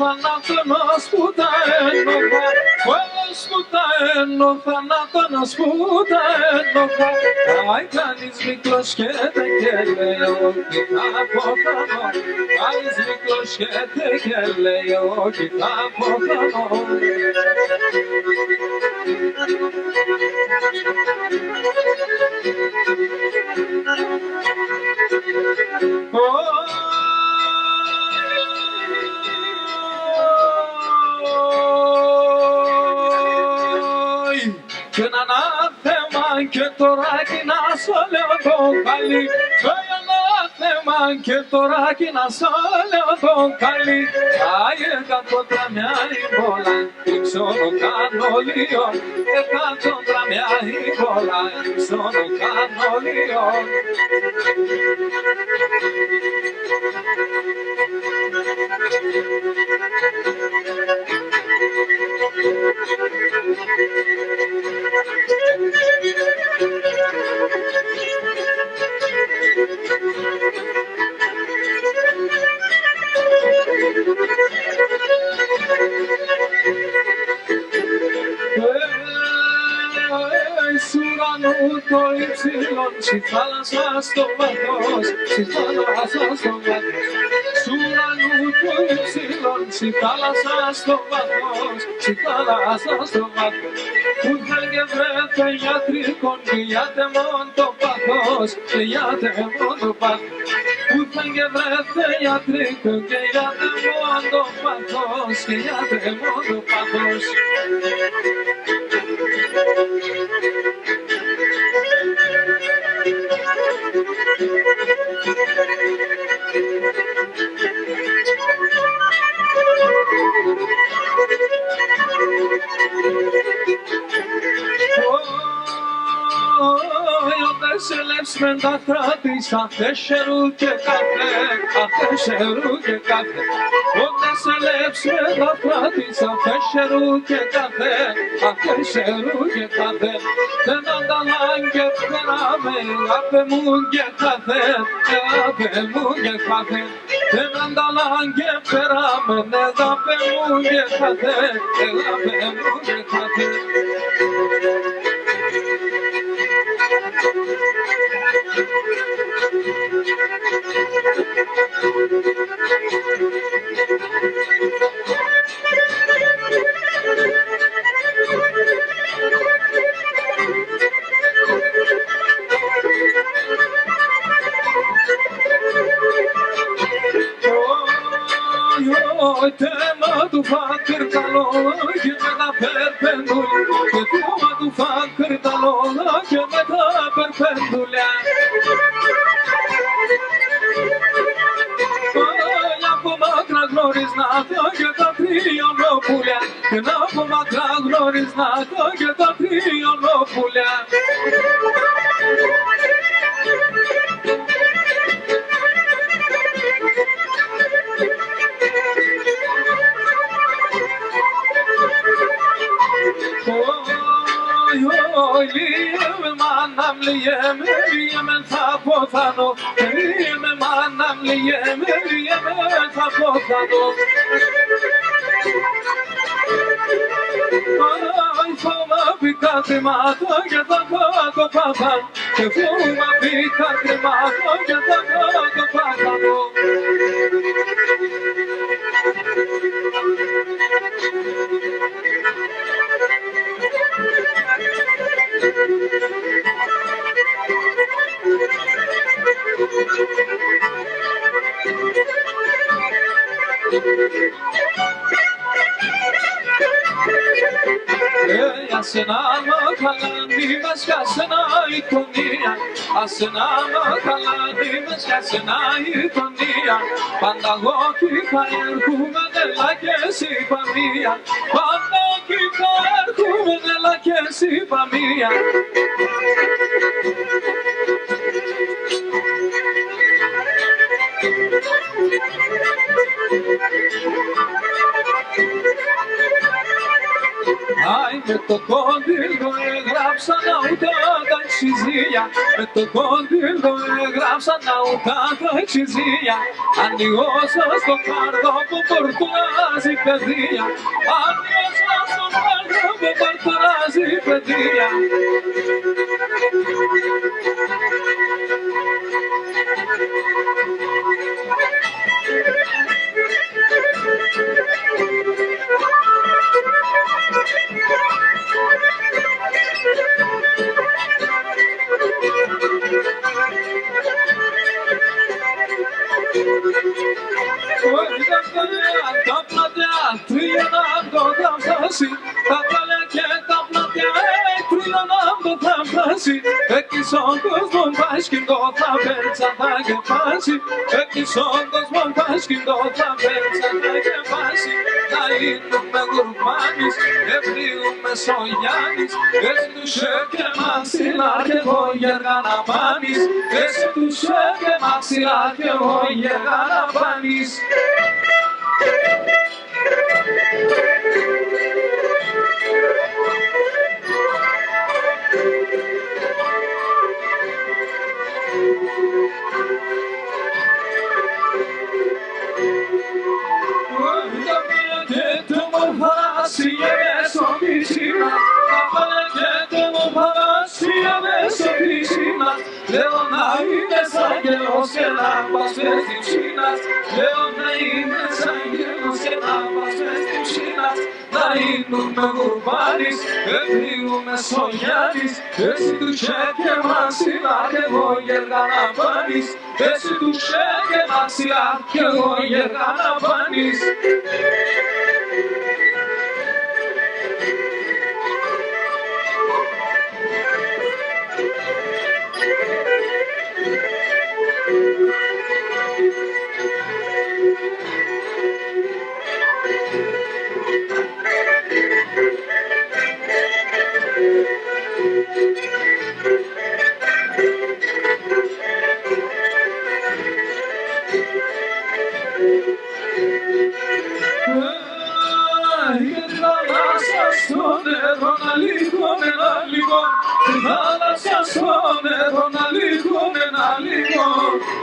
θανάτωνος που τα ένοχα, όλος που τα ένοχα, θανάτωνος που τα ένοχα. Άι κανείς μικρός και δεν λέει ότι θα αποθανώ, κανείς μικρός και δεν λέει ότι θα αποθανώ. Και ένα ανάθεμα και τώρα κι να σ' λέω το καλή, και ανάθεμα και τώρα κι να σ' λέω το καλή. Άι εκατό τραμιά η μπόλα, υψώνω κάνω λιόν, εκατό τραμιά η μπόλα, υψώνω κάνω λιόν. Σουρανού το υψηλόν, στη θάλασσα στο βάθος, στη θάλασσα στο βάθος. Σουρανού το υψηλόν, στη θάλασσα στο βάθος, στη θάλασσα στο βάθος. Που δεν και βρέθε γιατρικών και γιάτε μόνο το πάθος, και γιάτε μόνο το πάθος. Που δεν και βρέθε γιατρικών και γιάτε μόνο το πάθος, και γιάτε μόνο το πάθος. Με τα κράτησα τέσσερου και καφέ, τέσσερου και καφέ. Όταν σε λέψε τα κράτησα τέσσερου και καφέ, τέσσερου και καφέ. Δεν ανταλλάγγε φέραμε, αγάπη μου και καφέ, αγάπη μου και καφέ. Δεν ανταλλάγγε φέραμε, αγάπη μου και καφέ, αγάπη μου και καφέ. Tema tu fakir talo, que me da perpendul, que tema tu fakir talo, que me da perpendul. Ja pomaga gloriznata, que da trionopulea, que na pomaga gloriznata, que da trionopulea. Λίμε μάναμ λιέμε θα ποθανώ, λίμε μάναμ λιέμε θα ποθανώ. Άι φώμα πήκα κρυμάτο και τα κάτω πάθαν, και φώμα πήκα κρυμάτο και τα κάτω πάθανω. Ασενάμα καλάνι μας κι ασενά η τονία, ασενάμα καλάνι μας κι ασενά η τονία. Πάντα εγώ κι θα έρχομαι νελά και εσύ παμία, πάντα κι θα έρχομαι νελά και εσύ παμία. Άι με το κόντιλο έγραψα να ούτε τα εξιζία. Με το κόντιλο έγραψαν να ουκάν τα εξιζία. Ανοιγώσα στο κάρδο που πορτουράζει παιδεία. Ανοιγώσα στο κάρδο που πορτουράζει παιδεία. Τα πλατιά τριλιονάμπτο θα φτάσει. Τα καλιά και τα πλατιά τριλιονάμπτο θα φτάσει. Εκεί στον κόσμο πάσχυντο θα πέρτσα θα κεφάσει. Εκεί στον κόσμο πάσχυντο θα πέρτσα θα κεφάσει. Να γίνουμε γουρμάνης, ευλίγουμε Σογιάννης. Έτσι τους και μαξιλά και εγώ γεργά να πάνεις. Έτσι τους και μαξιλά και εγώ γεργά να πάνεις. Λέω να είμαι άγγελος και να πας μες της ψήνας. Λέω να είμαι άγγελος και να πας μες της ψήνας. Να γίνουμε γουρμπάνης, ευλίγουμε Σογιάννης. Εσύ του και μαξιλά και εγώ γεργά να πάνεις. Εσύ του και μαξιλά και εγώ γεργά να πάνεις. Θάλασσα στο νερό να λύγουμε να λύγω.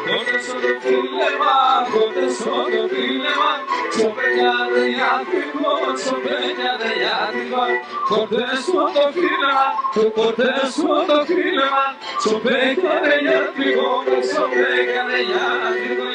Τότε στο το φίλεμα, τότε στο το φίλεμα. Στο πένιαδε γιατρικό, στο πένιαδε γιατρικό. Τότε στο το φίλεμα, τότε στο το φίλεμα. Στο πένιαδε γιατρικό, στο πένιαδε γιατρικό.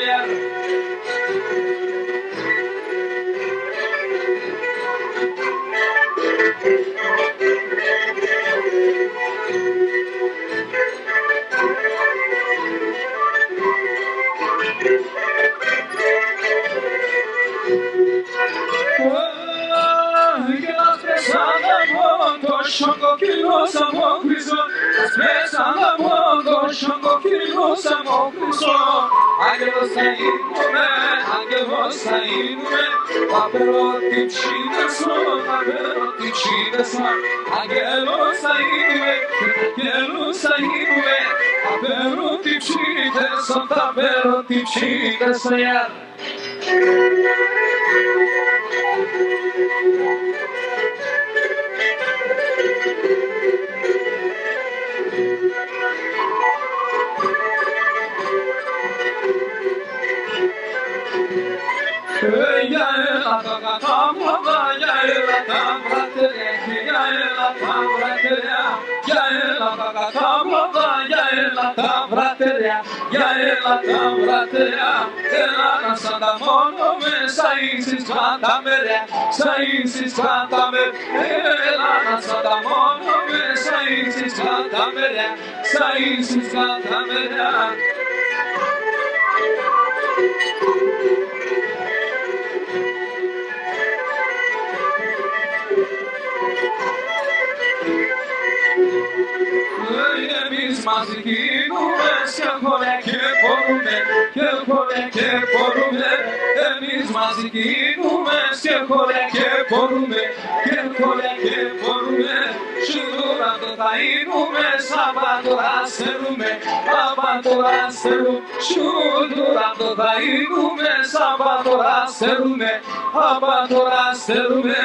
Σογκοκυλός από Χριστό, ας πέσαμε μόνο σογκοκυλός από Χριστό. Άγγελος θα γίνουμε, άγγελος θα γίνουμε. Θα παίρνω την ψήνα σου, θα παίρνω την ψήνα σου. Άγγελος θα γίνουμε, άγγελος θα γίνουμε. Θα παίρνω την ψήνα σου, θα παίρνω την ψήνα σου. Για έλα τα κατάματα, για έλα τα βρατεριά, για έλα τα βρατεριά, για έλα τα κατάματα, για έλα τα βρατεριά, για έλα τα βρατεριά. Έλα να σαν τα μόνο με, σαν ίσεις κατάμερια, σαν ίσεις κατάμερια. Έλα να σαν τα μόνο με, σαν ίσεις κατάμερια, σαν ίσεις κατάμερια. Εμείς μαζί γίνουμε σε χωρέ και μπορούμε, και χωρέ και μπορούμε. Εμείς μαζί γίνουμε σε χωρέ και μπορούμε, και χωρέ και μπορούμε. Σουδούρα το θα γίνουμε, σαββατορά στερούμε, σαββατορά στερούμε. Σουδούρα το θα γίνουμε, σαββατορά στερούμε, σαββατορά στερούμε.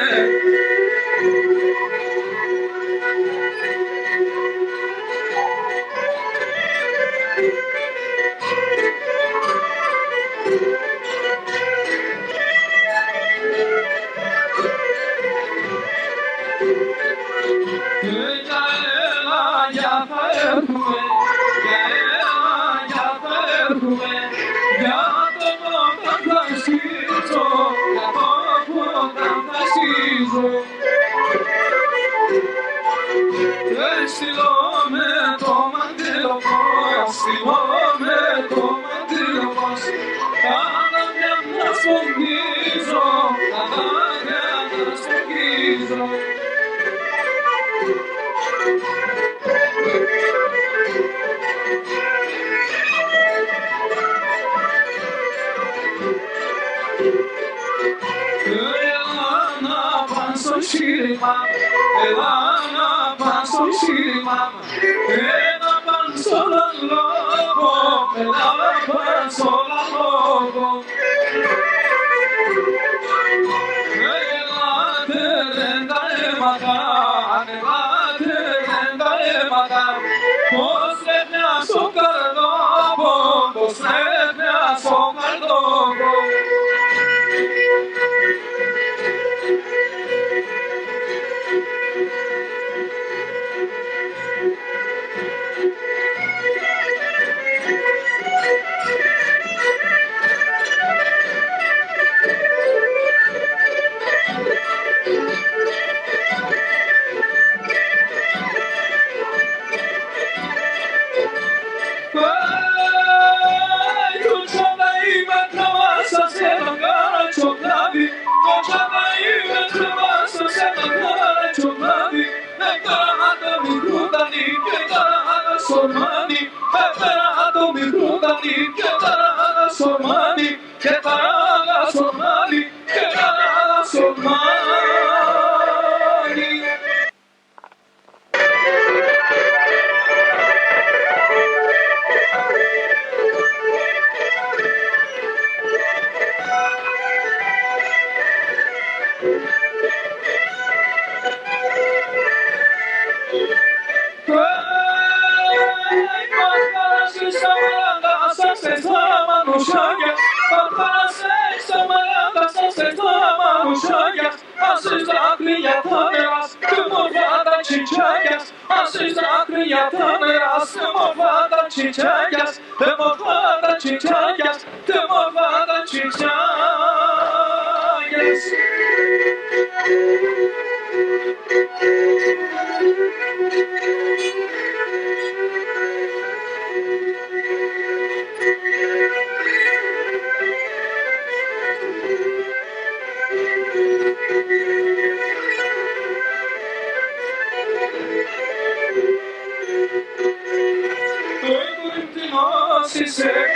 έχουμε, για το έχουμε, για το όταν θα σκίσω, για το όταν θα σκίσω. Στείλω με το μαντήλο πως, στείλω με το μαντήλο πως, τα δάκρυα να σφογγίζω, τα δάκρυα να σφογγίζω. Έλα να πας στο σχήμα, έλα να πας στο σχήμα, έλα πας στον λόγο, έλα πας στον λόγο. Ελάτε δεν τα αίματα, ελάτε δεν τα αίματα, πως τρέφια στο καρδόπο, πως τρέφια στο καρδόπο. Mas se